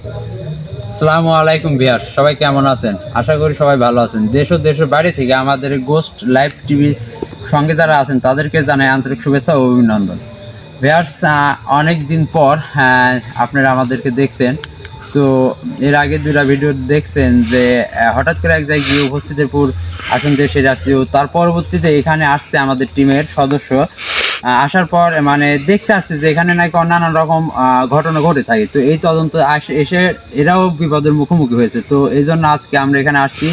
আসসালামু আলাইকুম ভিউয়ার্স, সবাই কেমন আছেন? আশা করি সবাই ভালো আছেন। দেশ ও দেশের বাইরে থেকে আমাদের গোস্ট লাইভ টিভি সঙ্গে যারা আছেন তাদেরকে জানাই আন্তরিক শুভেচ্ছা ও অভিনন্দন। ভিউয়ার্স, অনেক দিন পর আপনারা আমাদেরকে দেখছেন। তো এর আগে দুটা ভিডিও দেখছেন যে হঠাৎ করে এক জায়গায় গিয়ে উপস্থিতের পর আসন দেশে আসছি, ও তার পরবর্তীতে এখানে আসছে আমাদের টিমের সদস্য। আসার পর মানে দেখতে আসছে যে এখানে নাকি নানান রকম ঘটনা ঘটে থাকে। তো এই তদন্ত এসে এরাও বিপদের মুখোমুখি হয়েছে। তো এই জন্য আজকে আমরা এখানে আসছি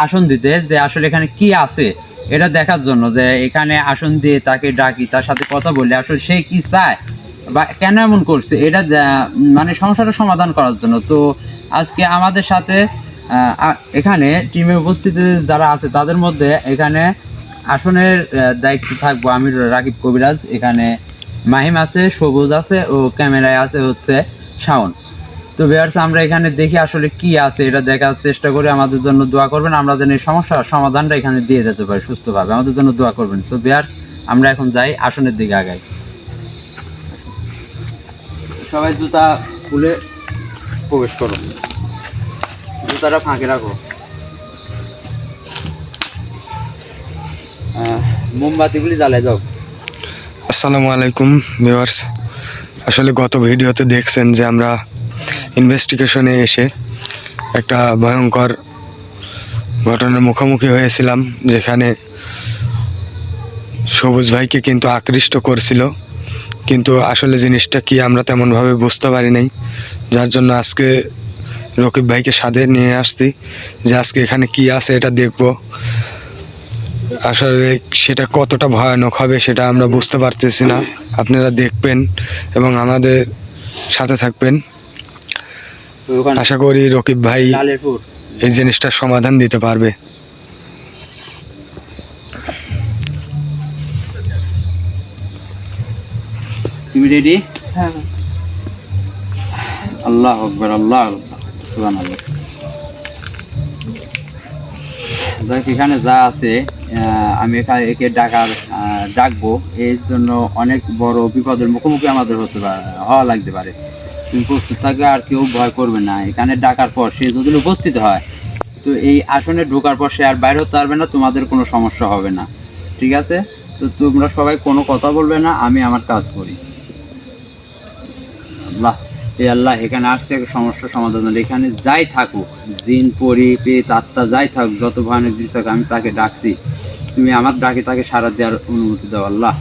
আসন দিতে, যে আসলে এখানে কি আছে এটা দেখার জন্য, যে এখানে আসন দিয়ে তাকে ডাকি, তার সাথে কথা বললে আসলে সে কি চায় বা কেন এমন করছে এটা মানে সমস্যাটা সমাধান করার জন্য। তো আজকে আমাদের সাথে এখানে টিমে উপস্থিত যারা আছে তাদের মধ্যে এখানে আসনের দায়িত্ব থাকবো আমি, রাকিব কবিরাজ, এখানে মাহিম আছে, সবুজ আছে ও ক্যামেরায় আছে হচ্ছে শাওন। তো ভিউয়ার্স, আমরা এখানে দেখি আসলে কি আছে এটা দেখার চেষ্টা করে আমাদের জন্য দোয়া করবেন, আমরা যেন এই সমস্যার সমাধানটা এখানে দিয়ে যেতে পারি সুস্থভাবে, আমাদের জন্য দোয়া করবেন। সো ভিউয়ার্স, আমরা এখন যাই আসনের দিকে আগাই। সবাই জুতা খুলে প্রবেশ করো, জুতাটা ফাঁকে রাখো, মোমবাতিগুলি জ্বালায় দাও। আসসালামু আলাইকুম ভিউয়ার্স, আসলে গত ভিডিওতে দেখছেন যে আমরা ইনভেস্টিগেশনে এসে একটা ভয়ঙ্কর ঘটনার মুখোমুখি হয়েছিলাম, যেখানে সবুজ ভাইকে কিন্তু আকৃষ্ট করছিল, কিন্তু আসলে জিনিসটা কি আমরা তেমনভাবে বুঝতে পারি নাই, যার জন্য আজকে রকিব ভাইকে সাথে নিয়ে আসছি যে আজকে এখানে কি আছে এটা দেখব। আসলে সেটা কতটা ভয়ানক হবে সেটা আমরা বুঝতে পারতেছি না, আপনারা দেখবেন এবং আমাদের সাথে থাকবেন। আশা করি রকিব ভাই এই জিনিসটার সমাধান দিতে পারবে। তুমি রেডি? হ্যাঁ। আল্লাহু আকবার, আল্লাহু আকবার, সুবহানাল্লাহ। দেখ এখানে যা আছে, আমি একে ডাকবো, এর জন্য অনেক বড় বিপদের মুখোমুখি আমাদের হওয়া লাগতে পারে। তুমি প্রস্তুত থাকবে, আর কেউ ভয় করবে না। এখানে ডাকার পর সে যদি উপস্থিত হয়, তো এই আসনে ঢোকার পর সে আর বাইরে হতে পারবে না, তোমাদের কোনো সমস্যা হবে না, ঠিক আছে? তো তোমরা সবাই কোনো কথা বলবে না, আমি আমার কাজ করি। আল্লাহ, এ আল্লাহ, এখানে আসছে সমস্যার সমাধান। এখানে যাই থাকুক, জিন পরি পেট আত্মা যাই থাকুক, যত ভয়ানক জিনিস থাকুক, আমি তাকে ডাকছি, তুমি আমার ডাকে তাকে সাড়া দেওয়ার অনুমতি দাও আল্লাহ।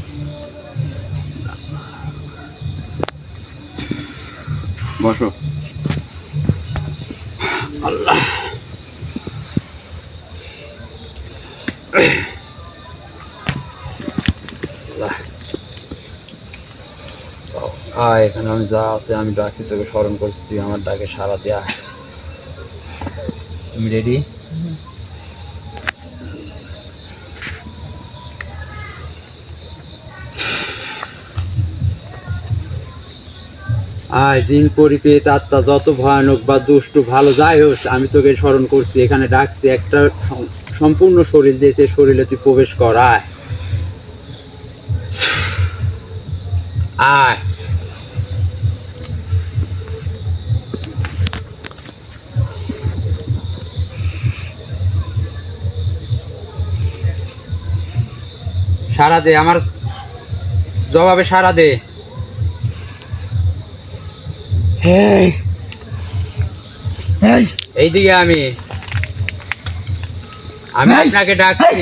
বসো। আল্লাহ, এখানে আমি যা আছে আমি ডাকছি, তোকে স্মরণ করছি, তুই আমার ডাকে সাড়া দেয়া। তুমি রেডি? জিন পরিপেত আত্মা যত ভয়ানক বা দুষ্টু ভালো যাই হোক, আমি তোকে স্মরণ করছি, এখানে ডাকছি, একটা সম্পূর্ণ শরীর দিয়েছে, শরীরে তুই প্রবেশ কর। আয় সারা দে, আমার জবাবে সারা দে। এইদিকে আমি আপনাকে ডাকছি।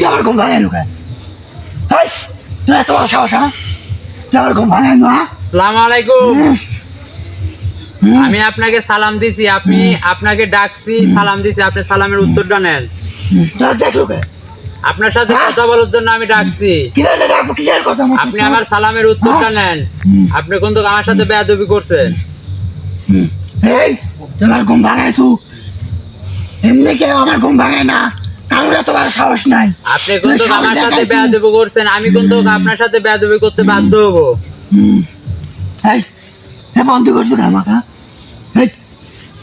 আসসালামু আলাইকুম। আমি আপনাকে সালাম দিছি, আপনি আপনাকে ডাকছি, সালাম দিছি, আপনি সালামের উত্তরটা নেন। আপনার সাথে কথা বলার জন্য আমি ডাকছি, আপনি আমার সালামের উত্তরটা নেন। আপনি কিন্তু আমার সাথে বেয়াদবি করছেন। তোমার ঘুম ভাঙাইছু? এমনি কেউ আমার ঘুম ভাঙায় না, কারোর এত বড় সাহস নাই। আপনি কিন্তু আমার সাথে বেয়াদবি করছেন, আমি কিন্তু আপনার সাথে বেয়াদবি করতে বাধ্য হব। বন্ধ করছো না আমাকে?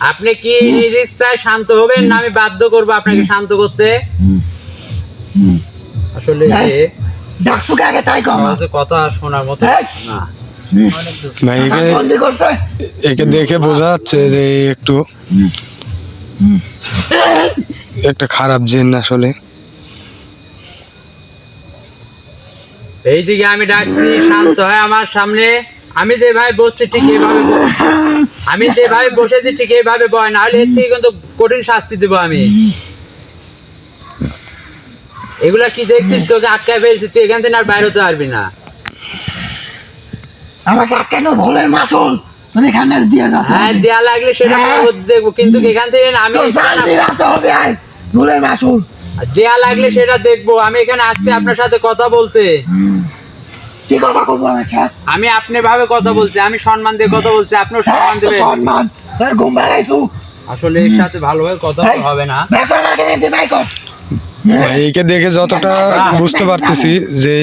আপনি কি নিজ ইচ্ছায় শান্ত হবেন না আমি বাধ্য করব আপনাকে শান্ত করতে? আসলে ডাকছো আগে তাই কথা শোনার মতো না। ভাই একে বন্দি করছে। একে দেখে বোঝা যাচ্ছে যে একটু একটা খারাপ জিন আসলে। এইদিকে আমি ডাকছি, শান্ত হয় আমার সামনে। আমি যেভাবে বসছি ঠিক এইভাবে আমি যেভাবে বসেছি ঠিক এইভাবে বয়, নাহলে এর থেকে কিন্তু কঠিন শাস্তি দেবো আমি। এগুলা কি দেখছিস? তোকে আটকায় ফেলছি, তুই এখান থেকে আর বাইরে হতে পারবি না। আমাকে আটকানো ভুলের মাসুল তুমি এখানে দিয়ে যাতে হ্যাঁ, দেয়া লাগলে সেটা পরবর্তী দেখবো, কিন্তু এখান থেকে আমি তো জান দিয়ে যেতে হবে আজ ভুলের মাসুল। দেয়া লাগলে সেটা দেখবো। আমি এখানে আসছি আপনার সাথে কথা বলতে। কি কথা করবো আমার সাথে? আমি আপনি ভাবে কথা বলছি, আমি সম্মান দিয়ে কথা বলছি, আপনিও সম্মান তো দেবেন। সম্মান তোর ঘুম ভাগাইছু। আসলে এর সাথে ভালোভাবে কথা বলা হবে না। ব্যাপার না কেন তুই বাইকর এইকে দেখে যতটা বুঝতে পারতেছি যে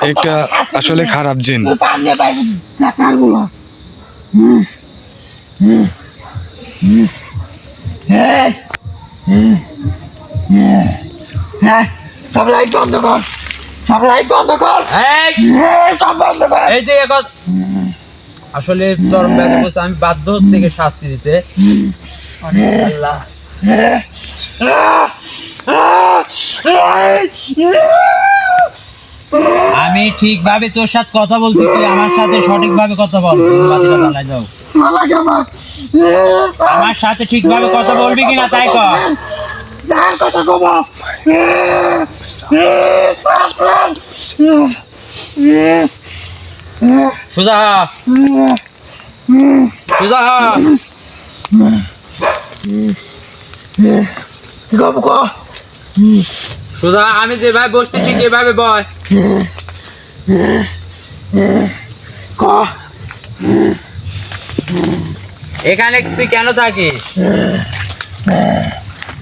একটা আসলে খারাপ জিন। তুই পান দিয়ে বাইক ডাক্তার গুলো হ্যাঁ, সব লাইট বন্ধ কর, সব লাইট বন্ধ কর, এই, সব বন্ধ কর। এই যে আসলে চরম ব্যাধি বলছে, আমি বাধ্য হচ্ছি একে শাস্তি দিতে। আল্লাহ, আমি ঠিকভাবে তোর সাথে কথা বলছি, তুই আমার সাথে সঠিকভাবে কথা বল। বাতিটা জ্বালায় দাও। আমার সাথে ঠিকভাবে কথা বলবি কিনা তাই কর। যার কথা কব সোজা হ, সোজা হ। কি কব ক সোজা, আমি যেভাবে বসছি ঠিক এভাবে বয়। ক এখানে তুই কেন থাকিস?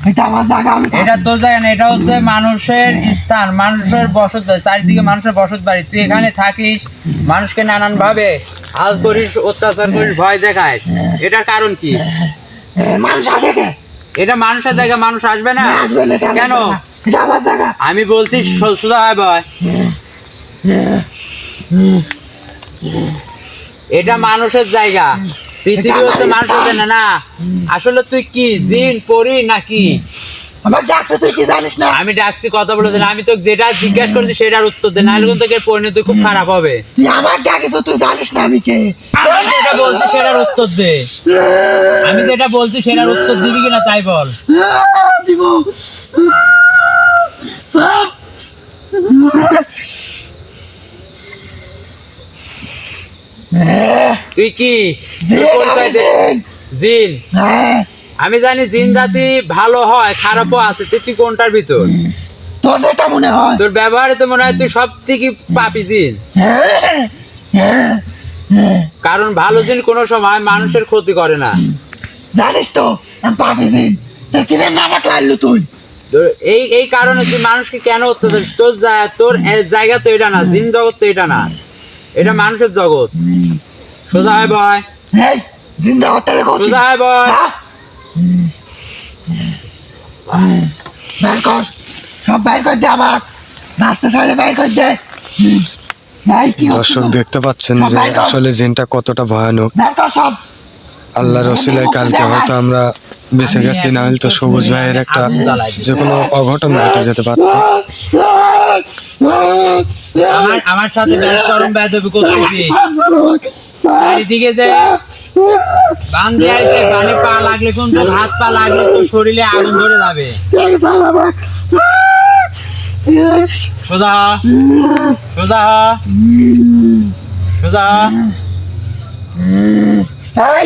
এটা আমার জায়গা, আমি এটা তোর জায়গা না, এটা হচ্ছে মানুষের স্থান, মানুষের বসত বাড়ি, চারিদিকে মানুষের বসত বাড়ি। তুই এখানে থাকিস, মানুষকে নানান ভাবে হাল করিস, অত্যাচার করিস, ভয় দেখাস। এটার কারণ কি? মানুষ আসে কে? এটা মানুষের জায়গা, মানুষ আসবে না আসবে না, এটা আমার কেন? জায়গা, এটা আমার জায়গা। আমি বলছি সোজা হয় বয়। এটা মানুষের জায়গা, পৃথিবী হচ্ছে মানুষের জায়গা না। আসলে তুই কি জিন পরি নাকি? আমার ডাকছে তুই কি জানিস না? আমি ডাকছি, কথা বলে দিন। আমি তো যেটা জিজ্ঞাসা করেছি সেটার উত্তর দে, নাহলে কিন্তু এর পরিণতি খুব খারাপ হবে। তুই আমার ডাকিস, তুই জানিস না আমি কে? আমি যেটা বলছি সেটার উত্তর দে। আমি যেটা বলছি সেটার উত্তর দিবি কিনা তাই বল। দিব স্যার। তুই কি জিন, তোর পরিচয় দে। আমি জিন, হ্যাঁ, আমি জানি জিন জাতি ভালো হয়, খারাপও আছে। তুই কোনটার ভিতর? তোর যেটা মনে হয়। তোর ব্যবহারে তো মনে হয় তুই সব থেকে পাপি জিন। হ্যাঁ, হ্যাঁ, হ্যাঁ। কারণ ভালো জিন কোনো সময় মানুষের ক্ষতি করে না। জানিস তো আমি পাপি দিন কি নামাক লাগলো তুই? তো এই কারণে তুই মানুষকে কেন অত্যাচার করিস? তোর জায়গা তো এটা না, জিন জগৎ তো এটা না, এটা মানুষের জগৎ। সোজা হয় বয়, এই জিন্দা হতে সোজা হয় বয়। বের কর, সব বের করে দে আমার রাস্তা সাইডে বের করে দে। ভাই কি দর্শক দেখতে পাচ্ছেন যে আসলে জিনটা কতটা ভয়ানক। বের কর সব। আল্লাহ রসিলায় কালকে হয়তো আমরা বেঁচে গেছি, না হলে তো সবুজ ভাইয়ের একটা যে কোনো অঘটন ঘটে যেতে পারতো। আমার সাথে চরম বেয়াদবি করতেছি। চারিদিকে যে বান দিয়ে আছে, বানে পা লাগলে কোন তোর হাত পা লাগলে তোর শরীরে আগুন ধরে যাবে। সোজা সোজা সোজা। এই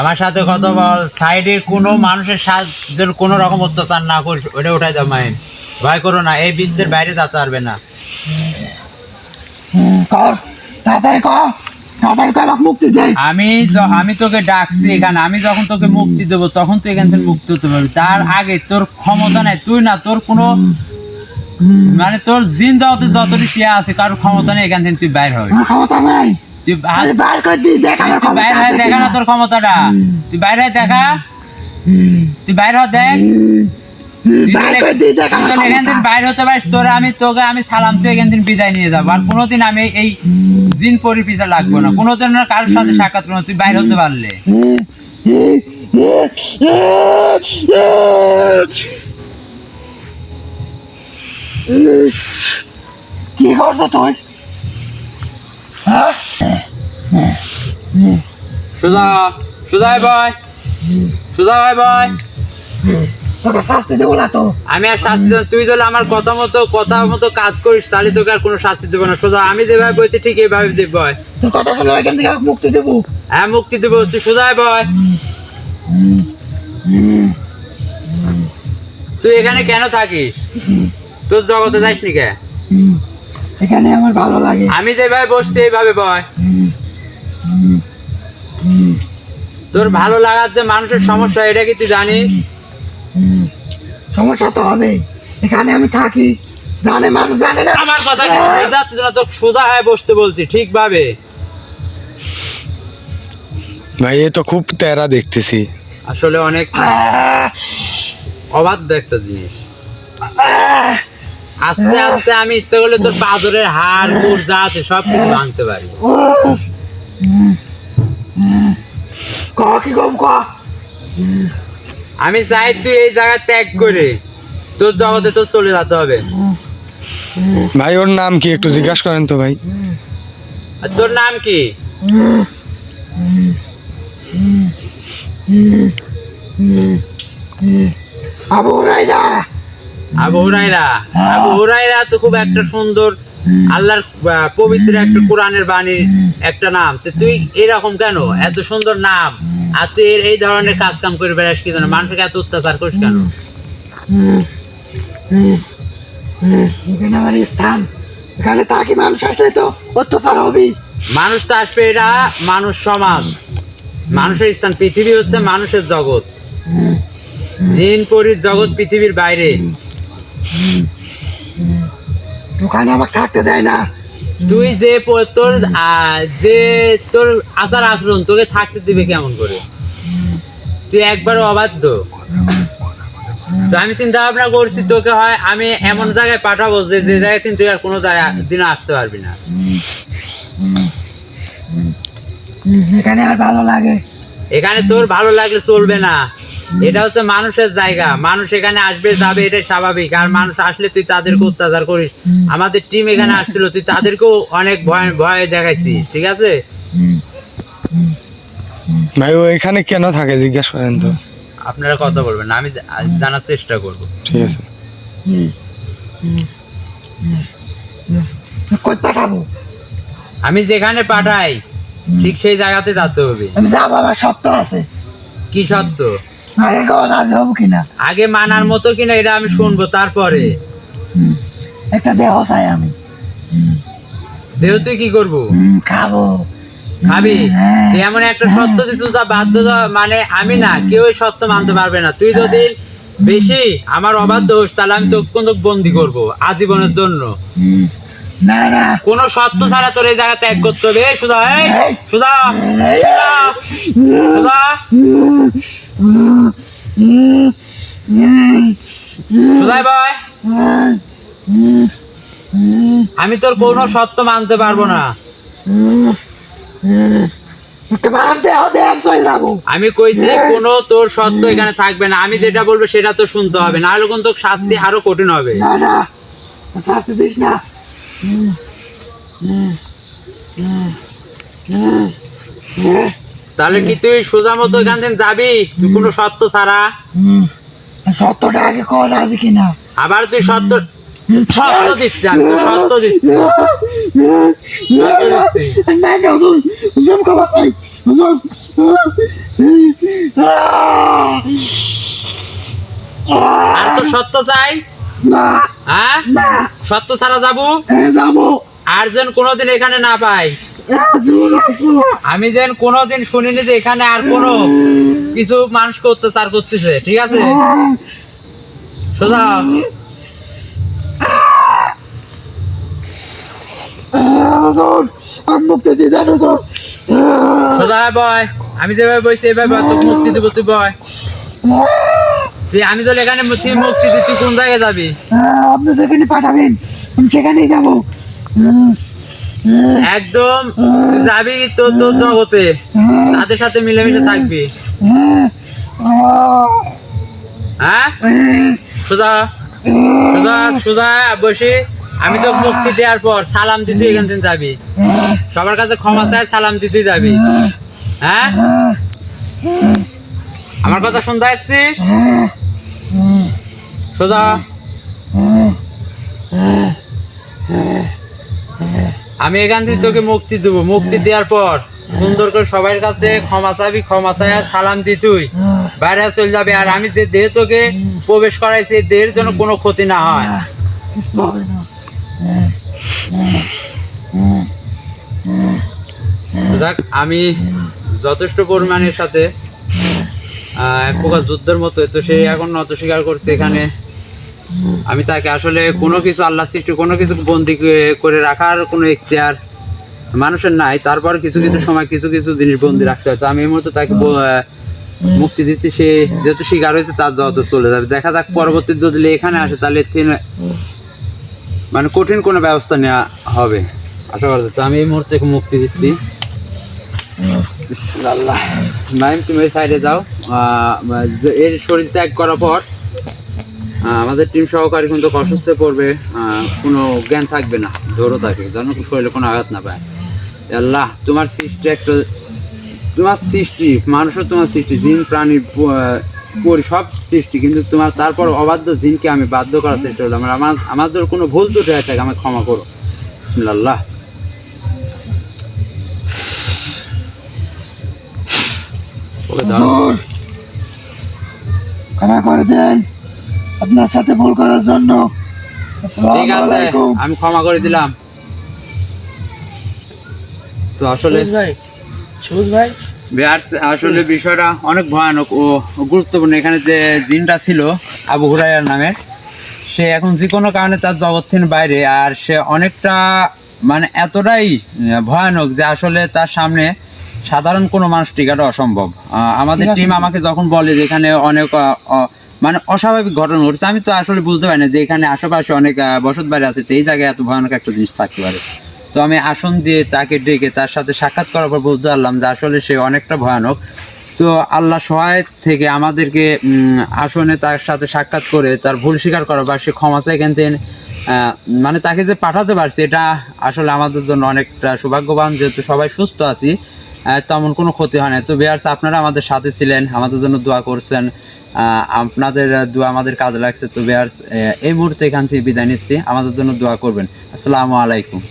আমার সাথে কথা বল। সাইডে কোনো মানুষের সাথে কোনো রকম অত্যাচার না করিস, ওটা উঠাই দাও মাইন। ভয় করো না, এই বৃত্তের বাইরে যেতে পারবে না। কর তাড়াতাড়ি কর, তাড়াতাড়ি কর, আমাকে মুক্তি দে। আমি তোকে ডাকছি এখানে, আমি যখন তোকে মুক্তি দেবো তখন তুই এখান থেকে মুক্তি হতে পারবি। তার আগে তোর ক্ষমতা নাই, তুই না, তোর কোনো মানে তোর জিন জগতে যতটি শিয়া আছে কারোর ক্ষমতা নেই এখান থেকে তুই বাইর হবে। আমার ক্ষমতা নাই, তুই আরে বার করে দিই, দেখ আমার তুই বাইর ক্ষমতা হয়ে আছে দেখা না কিনা। তোর ক্ষমতাটা। তুই বাইর হয়ে দেখা, তুই বাইর হ দেখ। বাইর করে দিয়ে দেখ আমার তুই এখান থেকে ক্ষমতা। বাইরে হতে পারিস, তোকে আমি সালাম তুই এখান থেকে বিদায় নিয়ে যাবো। আর কোনোদিন আমি এই জিন পরি পিছা লাগবো না, কোনোদিন আর কারোর সাথে সাক্ষাৎ করবো না, তুই বাইরে হতে পারলে। কি করছো তুই? হ্যাঁ? সুজা, সুজয় বয়, সুজয় বয়। তোকে শাস্তি দেবো না তো। আমি আর শাস্তি দেব না। তুই যদি আমার কথা মতো কাজ করিস তাহলে তোকে আর কোনো শাস্তি দেবো না। সোজা আমি যেভাবে বলছি ঠিক এইভাবে দেব বয়। তোর কথা শুনে এখান থেকে আমাকে মুক্তি দেবো। হ্যাঁ মুক্তি দেবো, তুই সোজায় বয়। তুই এখানে কেন থাকিস? তোর জগতে যাইস নি কে? এখানে আমার ভালো লাগে। আমি যেভাবে বসছি এইভাবে বয়। তোর ভালো লাগার যে মানুষের সমস্যা, এটা কি তুই জানিস? সমস্যা তো হবে, এখানে আমি থাকি, জানে মানুষ জানে না। আমার কথা কি বোঝাচ্ছিস না? তোর সোজা হয়ে বসতে বলছি ঠিকভাবে। ভাই এ তো খুব তেরা দেখতেছি। আসলে অনেক অবাধ্য একটা জিনিস। আস্তে আস্তে আমি ইচ্ছা করলে তোর পাথরের হাড় মুড় যা আছে সব কিছু ভাঙতে পারি। কি কম ক। আমি চাই তুই এই জায়গা ত্যাগ করে তোর জগতে তোর চলে যেতে হবে। ভাই ওর নাম কি একটু জিজ্ঞাসা করেন তো ভাই। আর তোর নাম কি? আবু হুরায়রা। আবু হুরায়রা। আবু হুরায়রা তো খুব একটা সুন্দর আল্লাহর পবিত্র একটা কোরআনের বাণীর একটা নাম। তো তুই এরকম কেন, এত সুন্দর নাম আর তুই এই ধরনের কাজ কাম করে বেড়াস কি জন্য? মানুষকে এত অত্যাচার করিস কেন? এখানে আমার স্থান, এখানে থাকি, মানুষ আসলে তো অত্যাচার হবেই। মানুষ তো আসবে, এটা মানুষ সমাজ, মানুষের স্থান। পৃথিবী হচ্ছে মানুষের জগৎ, জিন পরির জগৎ পৃথিবীর বাইরে। ওখানে আমাকে থাকতে দেয় না। তুই যে তোর আচার আচরণ তোকে থাকতে দিবে কেমন করে? তুই একবারও অবাধ্য। তো আমি চিন্তা ভাবনা করছি তোকে হয় আমি এমন জায়গায় পাঠাবো যে জায়গায় তুই আর কোনো দিনও আসতে পারবি না। এখানে আর ভালো লাগে। এখানে তোর ভালো লাগলে চলবে না, এটা হচ্ছে মানুষের জায়গা। মানুষ এখানে আসবে যাবে, এটাই স্বাভাবিক। আর মানুষ আসলে তুই তাদেরকে অত্যাচার করিস। আমাদের টিম এখানে আসছিল, তুই তাদেরকেও অনেক ভয় দেখাইছিস, ঠিক আছে? ভাই ও এখানে কেন থাকে জিজ্ঞাসা করেন তো। আপনারা কথা বলবেন না, আমি জানার চেষ্টা করব। ঠিক আছে। কই পাঠাবো? আমি যেখানে পাঠাই ঠিক সেই জায়গাতে যেতে হবে। আমি যাবো, আমার সত্য আছে। কি সত্য? আগে রাজি হবো কিনা, আগে মানার মতো কিনা এটা আমি শুনবো, তারপরে একটা দেহ চাই আমি। দেহ তুই কি করবো? খাবো। খাবি? হ্যাঁ। তুই এমন একটা সত্য দিচ্ছিস যা বাধ্য মানে আমি না, কেউ এই সত্য মানতে পারবে না। তুই যদি বেশি আমার অবাধ্য হোস তাহলে আমি তোকে কিন্তু বন্দি করবো আজীবনের জন্য। না না, কোনো সত্য ছাড়া তোর এই জায়গা ত্যাগ করতে হবে। সুধা, এই সুধা, সুধা, সুধাই বয়। আমি তোর কোনো সত্য মানতে পারবো না। আমি কইছি কোনো তোর সত্য এখানে থাকবে না। আমি যেটা বলবো সেটা তো শুনতে হবে, না হলে কিন্তু শাস্তি আরো কঠিন হবে। না না, শাস্তি দিস না। তাহলে কি তুই সোজা মতো এখান থেকে যাবি তুই কোনো সত্য ছাড়া? সত্যটা আগে কর, রাজি কিনা। আবার তুই সত্য সত্য দিচ্ছি, আমি তো সত্য দিচ্ছি, সত্য দিচ্ছি। না না, হুজুর ক্ষমা চাই, হুজুর। আর তো সত্য চাই না হ্যাঁ, না, সত্য ছাড়া যাবো। যাবো। আর যেন কোনোদিন এখানে না পাই, আমি যেন কোনোদিন শুনিনি যে এখানে আর কোনো কিছু মানুষকে অত্যাচার করতেছে, ঠিক আছে? সোজা সোজা বয়। আমি যেভাবে বইছি এভাবে তোকে মুক্তি দেবো, তুই বয়। আমি তো এখানে তুই মুক্তি দিই, তুই কোন জায়গায় যাবি? আপনি যেখানে পাঠাবেন আমি সেখানেই যাবো। একদম তুই যাবি তোর তোর জগতে, তাদের সাথে মিলেমিশে থাকবি। হ্যাঁ সোজা সোজা সোজা বসে আমি তো মুক্তি দেওয়ার পর সালাম দিতে এখান থেকে যাবি, সবার কাছে ক্ষমা চাই সালাম দিতে যাবি। হ্যাঁ আমার কথা শুনতে আসছিস? সোজা আমি এখান থেকে তোকে মুক্তি দেবো, মুক্তি দেওয়ার পর সুন্দর করে সবার কাছে ক্ষমা চাবি, ক্ষমা চাই আর সালাম দি তুই বাইরে চলে যাবে। আর আমি যে দেহ তোকে প্রবেশ করাইছি এই দেহের জন্য কোনো ক্ষতি না হয়। দেখ আমি যথেষ্ট পরিমাণের সাথে এক প্রকার যুদ্ধের মতো, তো সে এখন নত স্বীকার করছে। এখানে আমি তাকে আসলে কোনো কিছু আল্লাহ সৃষ্টি কোনো কিছু বন্দি করে রাখার কোনো ইখতিয়ার মানুষের নাই, তারপর কিছু কিছু সময় কিছু কিছু জিনিস বন্দি রাখতে হয়। তো আমি এই মুহূর্তে তাকে মুক্তি দিচ্ছি, সে যেহেতু শিকার হয়েছে তার যত চলে যাবে। দেখা যাক পরবর্তী যদি এখানে আসে তাহলে মানে কঠিন কোনো ব্যবস্থা নেওয়া হবে আশা করা যায়। তো আমি এই মুহূর্তে মুক্তি দিচ্ছি। বিসমিল্লাহ। নাইম তুমি এই সাইডে যাও। এর শরীর ত্যাগ করার পর আমাদের টিম সহকারী কিন্তু অসুস্থ পড়বে, কোনো জ্ঞান থাকবে না, ধরো থাকে যেন শরীরে কোনো আঘাত না পায়। আল্লাহ তোমার সৃষ্টি একটা, তোমার সৃষ্টি মানুষের তোমার সৃষ্টি, জিন প্রাণী পরি সব সৃষ্টি, কিন্তু তোমার তারপর অবাধ্য জিনকে আমি বাধ্য করার চেষ্টা করলাম। আমাদের কোনো ভুল ত্রুটি হয়ে থাকে আমাকে ক্ষমা করো। বিসমিল্লাহ। ক্ষমা করে দেন আপনার সাথে ভুল করার জন্য। ঠিক আছে আমি ক্ষমা করে দিলাম। তো আসলে আসলে বিষয়টা অনেক ভয়ানক ও গুরুত্বপূর্ণ। এখানে যে জিনটা ছিল আবু হুরায়রার নামে, সে এখন যে কোনো কারণে তার জগৎ থেকে বাইরে, আর সে অনেকটা মানে এতটাই ভয়ানক যে আসলে তার সামনে সাধারণ কোনো মানুষ টিকাটা অসম্ভব। আমাদের টিম আমাকে যখন বলে যে এখানে অনেক মানে অস্বাভাবিক ঘটনা ঘটছে, আমি তো আসলে বুঝতে পারি না যে এখানে আশেপাশে অনেক বসত বাড়ি আছে, তো এই জায়গায় এত ভয়ানক একটা জিনিস থাকতে পারে। তো আমি আসন দিয়ে তাকে ডেকে তার সাথে সাক্ষাৎ করার পর বুঝতে পারলাম যে আসলে সে অনেকটা ভয়ানক। তো আল্লাহ সহায় থেকে আমাদেরকে আসনে তার সাথে সাক্ষাৎ করে তার ভুল স্বীকার করা বা সে ক্ষমা চাই এখান থেকে মানে তাকে যে পাঠাতে পারছে, এটা আসলে আমাদের জন্য অনেকটা সৌভাগ্যবান, যেহেতু সবাই সুস্থ আছি, তেমন কোনো ক্ষতি হয় না। তো ভিউয়ার্স আপনারা আমাদের সাথে ছিলেন, আমাদের জন্য দোয়া করছেন, আপনাদের দোয়া আমাদের কাজে লাগছে। তো ভিউয়ার্স এই মুহূর্তে এখান থেকে বিদায় নিচ্ছি, আমাদের জন্য দোয়া করবেন। আসসালামু আলাইকুম।